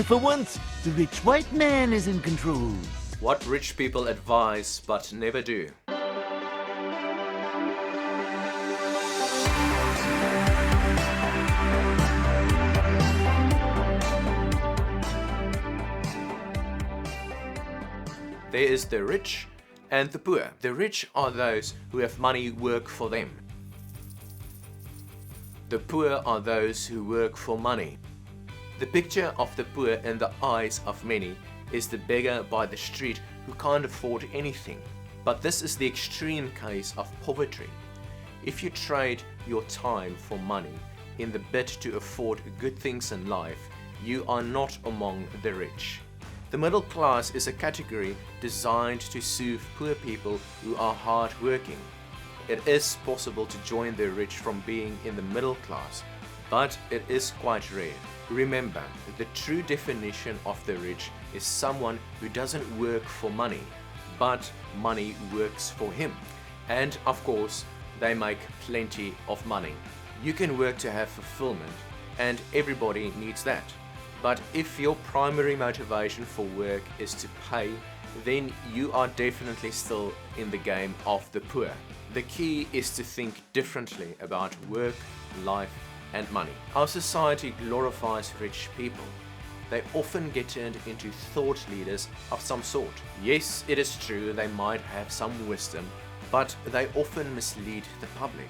For once, the rich white man is in control. What rich people advise but never do. There is the rich and the poor. The rich are those who have money work for them. The poor are those who work for money. The picture of the poor in the eyes of many is the beggar by the street who can't afford anything. But this is the extreme case of poverty. If you trade your time for money in the bid to afford good things in life, you are not among the rich. The middle class is a category designed to soothe poor people who are hard-working. It is possible to join the rich from being in the middle class, but it is quite rare. Remember, the true definition of the rich is someone who doesn't work for money, but money works for him. And of course, they make plenty of money. You can work to have fulfillment, and everybody needs that. But if your primary motivation for work is to pay, then you are definitely still in the game of the poor. The key is to think differently about work, life, and money. Our society glorifies rich people. They often get turned into thought leaders of some sort. Yes, it is true they might have some wisdom, but they often mislead the public.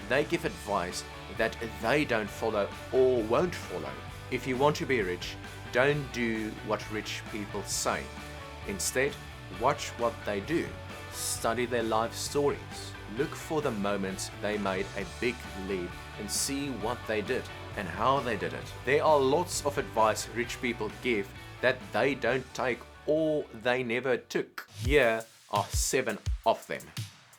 They give advice that they don't follow or won't follow. If you want to be rich, don't do what rich people say. Instead, watch what they do. Study their life stories. Look for the moments they made a big leap and see what they did and how they did it. There are lots of advice rich people give that they don't take or they never took. Here are 7 of them.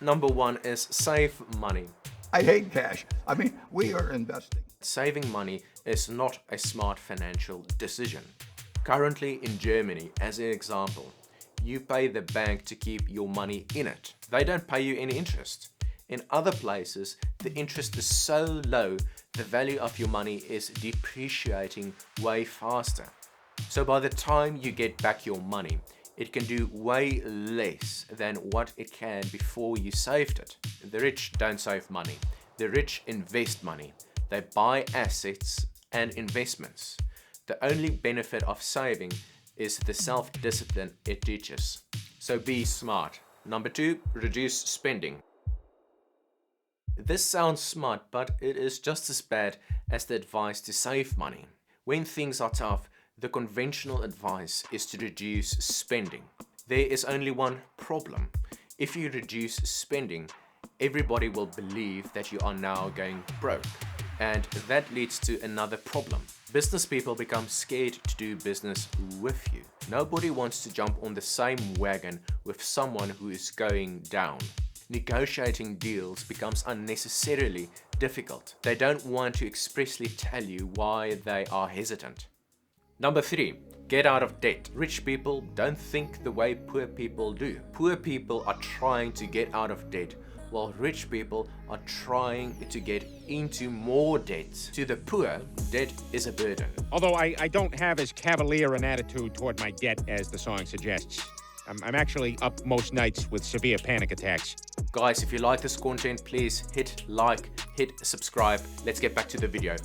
Number 1 is save money. I hate cash. I mean, we are investing. Saving money is not a smart financial decision. Currently in Germany, as an example, you pay the bank to keep your money in it. They don't pay you any interest. In other places, the interest is so low, the value of your money is depreciating way faster. So by the time you get back your money, it can do way less than what it can before you saved it. The rich don't save money. The rich invest money. They buy assets and investments. The only benefit of saving is the self-discipline it teaches. So be smart. Number 2, reduce spending. This sounds smart, but it is just as bad as the advice to save money. When things are tough, the conventional advice is to reduce spending. There is only one problem. If you reduce spending, everybody will believe that you are now going broke. And that leads to another problem. Business people become scared to do business with you. Nobody wants to jump on the same wagon with someone who is going down. Negotiating deals becomes unnecessarily difficult. They don't want to expressly tell you why they are hesitant. Number 3, get out of debt. Rich people don't think the way poor people do. Poor people are trying to get out of debt, while rich people are trying to get into more debt. To the poor, debt is a burden. Although I don't have as cavalier an attitude toward my debt as the song suggests. I'm actually up most nights with severe panic attacks. Guys, if you like this content, please hit like, hit subscribe. Let's get back to the video.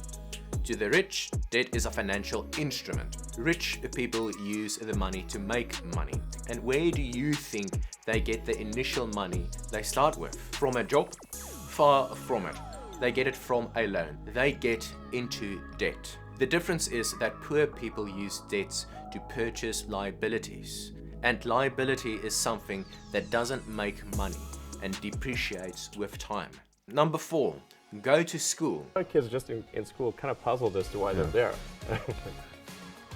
To the rich, debt is a financial instrument. Rich people use the money to make money. And where do you think they get the initial money they start with? From a job? Far from it. They get it from a loan. They get into debt. The difference is that poor people use debts to purchase liabilities. And liability is something that doesn't make money and depreciates with time. Number 4, go to school. A lot of kids just in school kind of puzzled as to why they're there.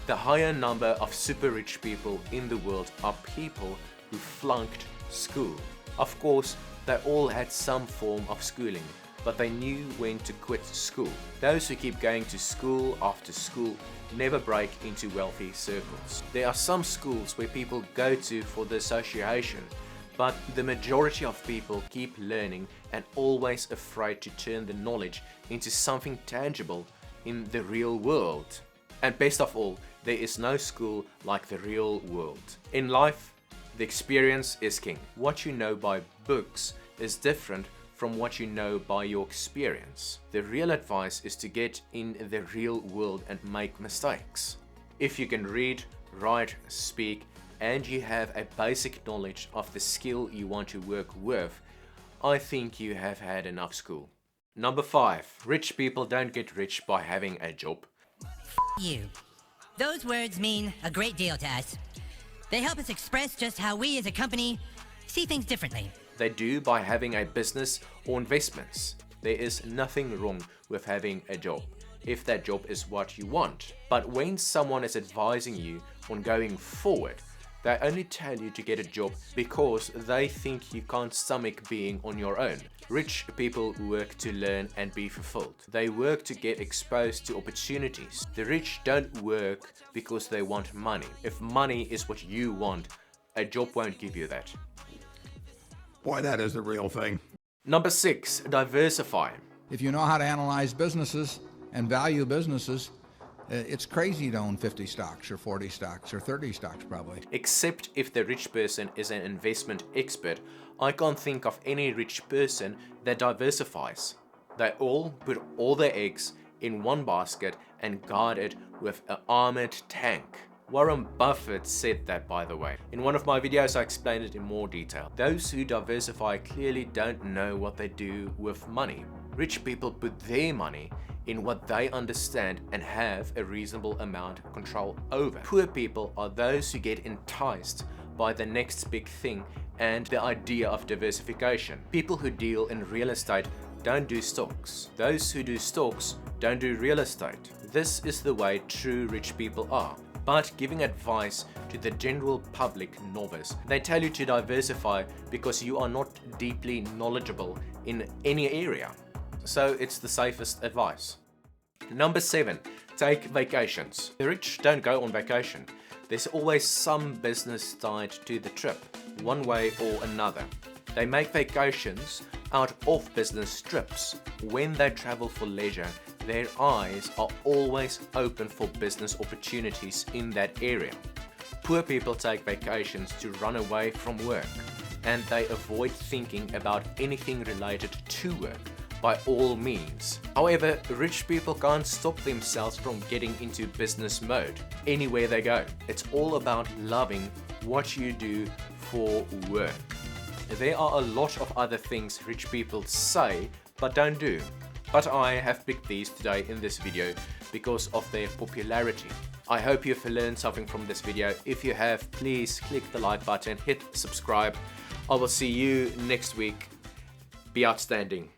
The higher number of super rich people in the world are people who flunked school. Of course, they all had some form of schooling, but they knew when to quit school. Those who keep going to school after school never break into wealthy circles. There are some schools where people go to for the association, but the majority of people keep learning and always afraid to turn the knowledge into something tangible in the real world. And best of all, There is no school like the real world. In life, the experience is king. What you know by books is different from what you know by your experience. The real advice is to get in the real world and make mistakes. If you can read, write, speak, and you have a basic knowledge of the skill you want to work with, I think you have had enough school. Number 5. Rich people don't get rich by having a job. You. Those words mean a great deal to us. They help us express just how we as a company see things differently. They do by having a business or investments. There is nothing wrong with having a job if that job is what you want. But when someone is advising you on going forward, they only tell you to get a job because they think you can't stomach being on your own. Rich people work to learn and be fulfilled. They work to get exposed to opportunities. The rich don't work because they want money. If money is what you want, a job won't give you that. Boy, that is the real thing. Number 6. Diversify. If you know how to analyze businesses and value businesses, it's crazy to own 50 stocks or 40 stocks or 30 stocks probably. Except if the rich person is an investment expert, I can't think of any rich person that diversifies. They all put all their eggs in one basket and guard it with an armored tank. Warren Buffett said that, by the way. In one of my videos I explained it in more detail. Those who diversify clearly don't know what they do with money. Rich people put their money in what they understand and have a reasonable amount of control over. Poor people are those who get enticed by the next big thing and the idea of diversification. People who deal in real estate don't do stocks. Those who do stocks don't do real estate. This is the way true rich people are. But giving advice to the general public novice, they tell you to diversify because you are not deeply knowledgeable in any area. So it's the safest advice. Number 7. Take vacations. The rich don't go on vacation. There's always some business tied to the trip, one way or another. They make vacations out of business trips. When they travel for leisure, their eyes are always open for business opportunities in that area. Poor people take vacations to run away from work, and they avoid thinking about anything related to work by all means. However, rich people can't stop themselves from getting into business mode anywhere they go. It's all about loving what you do for work. There are a lot of other things rich people say but don't do. But I have picked these today in this video because of their popularity. I hope you've learned something from this video. If you have, please click the like button, hit subscribe. I will see you next week. Be outstanding.